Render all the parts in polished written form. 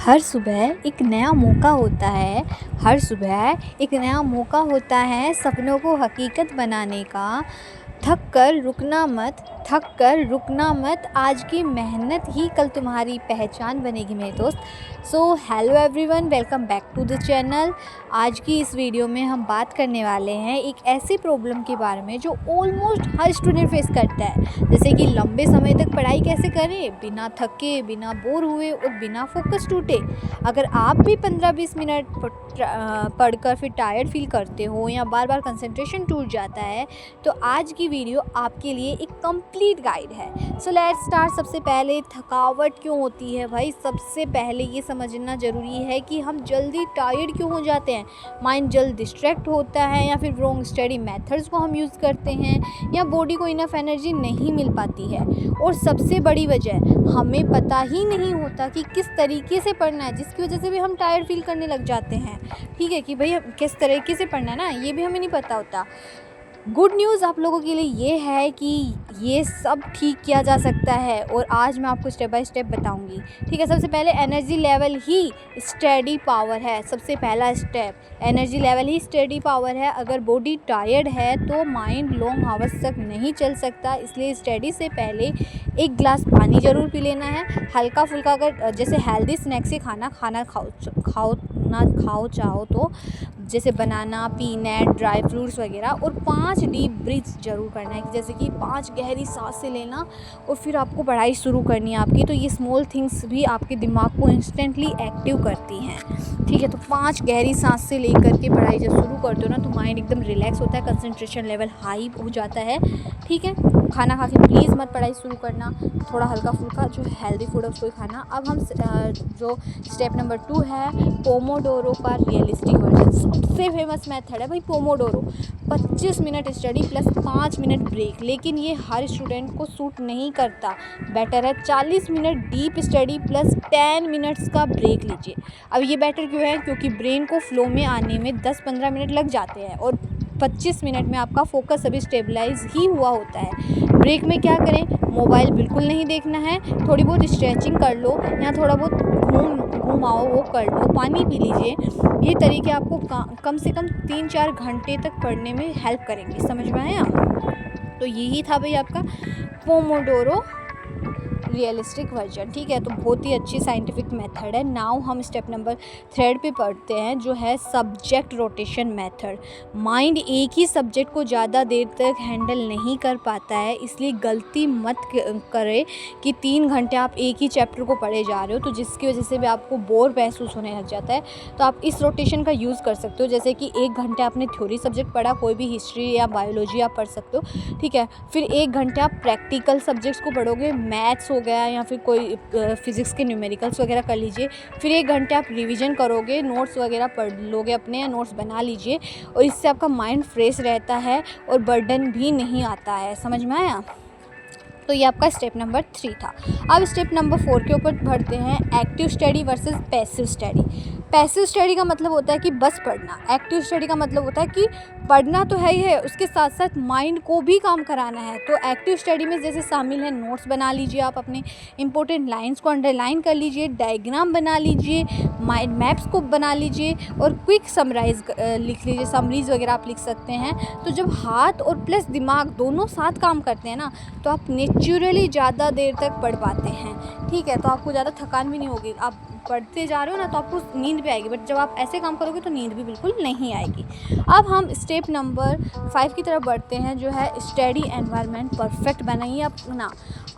हर सुबह एक नया मौका होता है। हर सुबह एक नया मौका होता है सपनों को हकीकत बनाने का। थक कर रुकना मत, आज की मेहनत ही कल तुम्हारी पहचान बनेगी मेरे दोस्त। So hello everyone, welcome back to the channel. आज की इस वीडियो में हम बात करने वाले हैं एक ऐसी प्रॉब्लम के बारे में जो ऑलमोस्ट हर स्टूडेंट फेस करता है, जैसे कि लंबे समय तक पढ़ाई कैसे करें बिना थके, बिना बोर हुए और बिना फोकस टूटे। अगर आप भी 15-20 मिनट पढ़कर फिर टायर्ड फील करते हो या बार बार कंसंट्रेशन टूट जाता है, तो आज की वीडियो आपके लिए एक कंप्लीट गाइड है। So let's start. सबसे पहले थकावट क्यों होती है भाई? सबसे पहले ये समझना ज़रूरी है कि हम जल्दी टायर्ड क्यों हो जाते हैं। माइंड जल्द डिस्ट्रैक्ट होता है, या फिर रॉन्ग स्टडी मेथड्स को हम यूज़ करते हैं, या बॉडी को इनफ एनर्जी नहीं मिल पाती है। और सबसे बड़ी वजह, हमें पता ही नहीं होता कि किस तरीके से पढ़ना है, जिसकी वजह से भी हम टायर्ड फील करने लग जाते हैं। ठीक है कि भाई किस तरीके से पढ़ना है ना, ये भी हमें नहीं पता होता। गुड न्यूज़ आप लोगों के लिए ये है कि ये सब ठीक किया जा सकता है, और आज मैं आपको स्टेप बाय स्टेप बताऊंगी। ठीक है, सबसे पहले एनर्जी लेवल ही स्टडी पावर है। सबसे पहला स्टेप, एनर्जी लेवल ही स्टडी पावर है। अगर बॉडी टायर्ड है तो माइंड लॉन्ग आवर्स तक नहीं चल सकता। इसलिए स्टडी से पहले एक गिलास पानी ज़रूर पी लेना है। हल्का फुल्का, अगर जैसे हेल्दी स्नैक्स से खाना खाओ चाहो तो, जैसे बनाना, पीनट, ड्राई फ्रूट्स वगैरह। और 5 डीप ब्रीथ्स ज़रूर करना है, कि जैसे कि 5 गहरी सांसें लेना और फिर आपको पढ़ाई शुरू करनी है आपकी। तो ये स्मॉल थिंग्स भी आपके दिमाग को इंस्टेंटली एक्टिव करती हैं। ठीक है, तो 5 गहरी सांसें लेकर के पढ़ाई जब शुरू करते हो ना, तो माइंड एकदम रिलैक्स होता है, कंसंट्रेशन लेवल हाई हो जाता है। ठीक है, खाना खा के प्लीज़ मत पढ़ाई शुरू करना, थोड़ा हल्का फुल्का जो हेल्दी फूड है उसको ही खाना। अब हम जो स्टेप नंबर 2 है, पोमोडोरो का रियलिस्टिक वर्जन। सबसे फेमस मेथड है भाई pomodoro. 25 minute study plus 5 minute break, लेकिन ये हर स्टूडेंट को सूट नहीं करता। बेटर है 40 minute deep study plus 10 minutes का ब्रेक लीजिए। अब ये बेटर क्यों है? क्योंकि ब्रेन को फ्लो में आने में 10-15 मिनट लग जाते हैं, और 25 मिनट में आपका फोकस अभी स्टेबलाइज ही हुआ होता है। ब्रेक में क्या करें? मोबाइल बिल्कुल नहीं देखना है, थोड़ी बहुत स्ट्रेचिंग कर लो, या थोड़ा बहुत घूमाओ वो कर लो, पानी पी लीजिए। ये तरीके आपको कम से कम 3-4 घंटे तक पढ़ने में हेल्प करेंगे। समझ में आया? तो यही था भाई आपका पोमोडोरो रियलिस्टिक वर्जन। ठीक है, तो बहुत ही अच्छी साइंटिफिक मेथड है। नाउ हम स्टेप नंबर 3 पे पढ़ते हैं, जो है सब्जेक्ट रोटेशन मेथड। माइंड एक ही सब्जेक्ट को ज़्यादा देर तक हैंडल नहीं कर पाता है, इसलिए गलती मत करें कि 3 घंटे आप एक ही चैप्टर को पढ़े जा रहे हो, तो जिसकी वजह से भी आपको बोर महसूस होने लग जाता है। तो आप इस रोटेशन का यूज़ कर सकते हो, जैसे कि 1 घंटे आपने थ्योरी सब्जेक्ट पढ़ा, कोई भी हिस्ट्री या बायोलॉजी आप पढ़ सकते हो। ठीक है, फिर 1 घंटे आप प्रैक्टिकल सब्जेक्ट्स को पढ़ोगे, मैथ्स हो गया या फिर कोई फिज़िक्स के न्यूमेरिकल्स वगैरह कर लीजिए। फिर 1 घंटे आप रिवीजन करोगे, नोट्स वगैरह पढ़ लोगे अपने, या नोट्स बना लीजिए, और इससे आपका माइंड फ्रेश रहता है और बर्डन भी नहीं आता है। समझ में आया? तो ये आपका स्टेप नंबर 3 था। अब स्टेप नंबर 4 के ऊपर बढ़ते हैं, active study versus passive study. Passive study का मतलब होता है कि बस पढ़ना। एक्टिव स्टडी का मतलब होता है कि पढ़ना तो है ही है, उसके साथ साथ माइंड को भी काम कराना है। तो एक्टिव स्टडी में जैसे शामिल है, नोट्स बना लीजिए, आप अपने इंपॉर्टेंट लाइंस को अंडरलाइन कर लीजिए, डायग्राम बना लीजिए, माइंड मैप्स को बना लीजिए, और क्विक समराइज लिख लीजिए, समरीज वगैरह आप लिख सकते हैं। तो जब हाथ और प्लस दिमाग दोनों साथ काम करते हैं ना, तो आप नेचुरली ज़्यादा देर तक पढ़ पाते हैं। ठीक है, तो आपको ज़्यादा थकान भी नहीं होगी। आप पढ़ते जा रहे हो ना, तो आपको नींद भी आएगी, बट जब आप ऐसे काम करोगे तो नींद भी बिल्कुल नहीं आएगी। अब हम स्टेप नंबर 5 की तरफ बढ़ते हैं, जो है स्टडी एनवायरनमेंट परफेक्ट बनाइए अपना।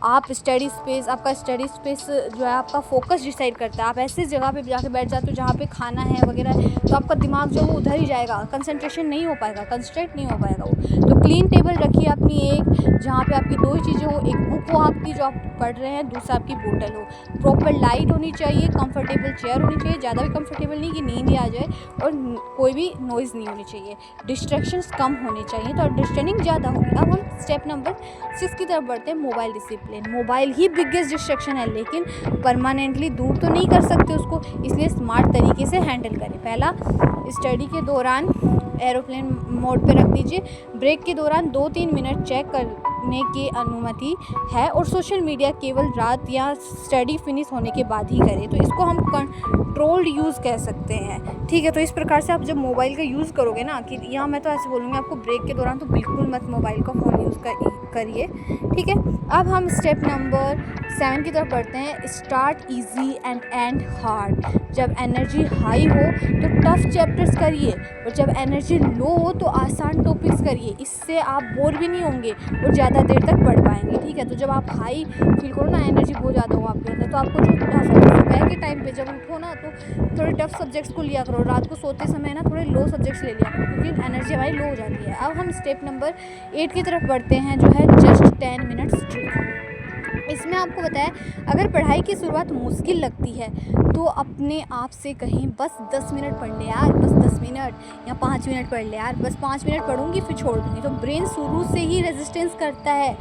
आप स्टडी स्पेस, आपका स्टडी स्पेस जो है आपका फोकस डिसाइड करता है। आप ऐसी जगह पे जाके बैठ जाते हो जहाँ पे खाना है वगैरह, तो आपका दिमाग जो है वो उधर ही जाएगा, कंसंट्रेशन नहीं हो पाएगा, कंसंट्रेट नहीं हो पाएगा वो। तो क्लीन टेबल रखिए अपनी एक, जहाँ पे आपकी 2 चीज़ें हो, एक बुक हो आपकी जो आप पढ़ रहे हैं, दूसरा आपकी बोतल हो। प्रॉपर लाइट होनी चाहिए, कंफर्टेबल चेयर होनी चाहिए, ज़्यादा भी कंफर्टेबल नहीं कि नींद ही आ जाए, और कोई भी नॉइज़ नहीं होनी चाहिए, डिस्ट्रैक्शंस कम होने चाहिए, तो अंडरस्टैंडिंग ज़्यादा होगी। अब हम स्टेप नंबर 6 की तरफ बढ़ते हैं, मोबाइल डिसिप्लिन। मोबाइल ही बिगेस्ट डिस्ट्रैक्शन है, लेकिन परमानेंटली दूर तो नहीं कर सकते उसको, इसलिए स्मार्ट तरीके से हैंडल करें। पहला, स्टडी के दौरान एरोप्लेन मोड पे रख दीजिए। ब्रेक के दौरान 2-3 मिनट चेक कर करने की अनुमति है और सोशल मीडिया केवल रात या स्टडी फिनिश होने के बाद ही करें। तो इसको हम कंट्रोल्ड यूज़ कह सकते हैं, ठीक है। तो इस प्रकार से आप जब मोबाइल का यूज़ करोगे ना, कि यहाँ मैं तो ऐसे बोलूँगी आपको ब्रेक के दौरान तो बिल्कुल मत मोबाइल का फ़ोन यूज़ करिए, ठीक है। अब हम स्टेप नंबर 7 की तरफ बढ़ते हैं। Start easy and and hard. जब एनर्जी हाई हो तो टफ चैप्टर्स करिए और जब एनर्जी लो हो तो आसान टॉपिक्स करिए। इससे आप बोर भी नहीं होंगे और ज़्यादा देर तक पढ़ पाएंगे, ठीक है। तो जब आप हाई फील करो ना, एनर्जी बहुत ज़्यादा हो आपके अंदर, तो आपको जो टफ है, सुबह के टाइम पे जब उठो ना तो थोड़े टफ सब्जेक्ट्स को लिया करो। रात को सोते समय ना थोड़े लो सब्जेक्ट्स ले लिया करो, क्योंकि एनर्जी हमारी लो हो जाती है। अब हम स्टेप नंबर 8 की तरफ बढ़ते हैं, जो है जस्ट 10 मिनट्स ट्रिक। इसमें आपको बताया, अगर पढ़ाई की शुरुआत मुश्किल लगती है तो अपने आप से कहें बस 10 मिनट पढ़ ले यार, बस 10 मिनट या 5 मिनट पढ़ ले यार, बस 5 मिनट पढ़ूंगी फिर छोड़ दूंगी। तो ब्रेन शुरू से ही रेजिस्टेंस करता है,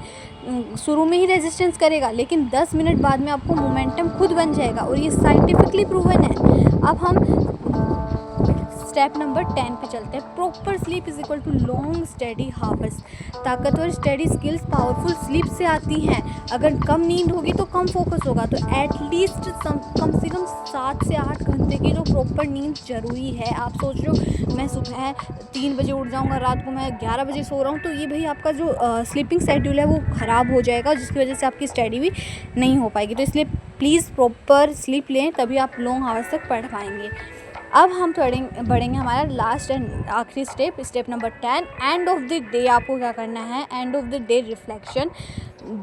शुरू में ही रेजिस्टेंस करेगा, लेकिन 10 मिनट बाद में आपको मोमेंटम खुद बन जाएगा और ये साइंटिफिकली प्रूवन है। अब हम स्टेप नंबर 10 पे चलते हैं। Proper sleep is equal to long study hours. ताकतवर स्टडी स्किल्स पावरफुल स्लीप से आती हैं। अगर कम नींद होगी तो कम फोकस होगा। तो एटलीस्ट कम से कम 7 से 8 घंटे की तो प्रॉपर नींद ज़रूरी है। आप सोच रहे हो मैं सुबह 3 बजे उठ जाऊँगा, रात को मैं 11 बजे सो रहा हूँ, तो ये भाई आपका जो स्लीपिंग शेड्यूल है वो ख़राब हो जाएगा, जिसकी वजह से आपकी स्टडी भी नहीं हो पाएगी। तो इसलिए प्लीज़ प्रॉपर स्लीप लें, तभी आप लॉन्ग आवर्स तक पढ़ पाएंगे। अब हम बढ़ेंगे हमारा लास्ट एंड आखिरी step number 10। End of the day आपको क्या करना है, end of the day reflection.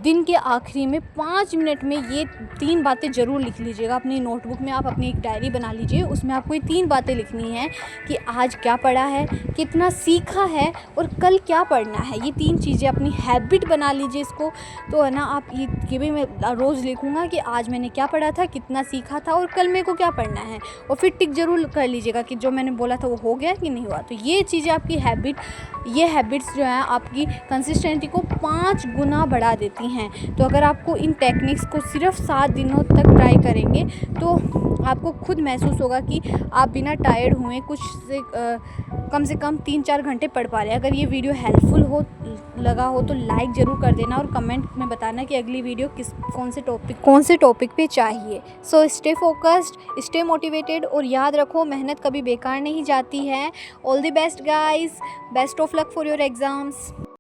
दिन के आखिरी में 5 मिनट में ये 3 बातें ज़रूर लिख लीजिएगा अपनी नोटबुक में। आप अपनी एक डायरी बना लीजिए, उसमें आपको ये 3 बातें लिखनी है कि आज क्या पढ़ा है, कितना सीखा है और कल क्या पढ़ना है। ये 3 चीज़ें अपनी हैबिट बना लीजिए इसको। तो है ना, आप ये भी मैं रोज़ लिखूँगा कि आज मैंने क्या पढ़ा था, कितना सीखा था और कल मेरे को क्या पढ़ना है, और फिर टिक ज़रूर कर लीजिएगा कि जो मैंने बोला था वो हो गया कि नहीं हुआ। तो ये चीज़ें आपकी ये हैबिट्स जो हैं आपकी कंसिस्टेंसी को 5 गुना बढ़ा देती हैं। तो अगर आपको इन टेक्निक्स को सिर्फ 7 दिनों तक ट्राई करेंगे तो आपको खुद महसूस होगा कि आप बिना टायर्ड हुए कम से कम 3-4 घंटे पढ़ पा रहे हैं। अगर ये वीडियो हेल्पफुल लगा हो तो लाइक ज़रूर कर देना और कमेंट में बताना कि अगली वीडियो कौन से टॉपिक पे चाहिए। So stay focused, stay motivated और याद रखो मेहनत कभी बेकार नहीं जाती है। All the best guys, best of luck for your exams.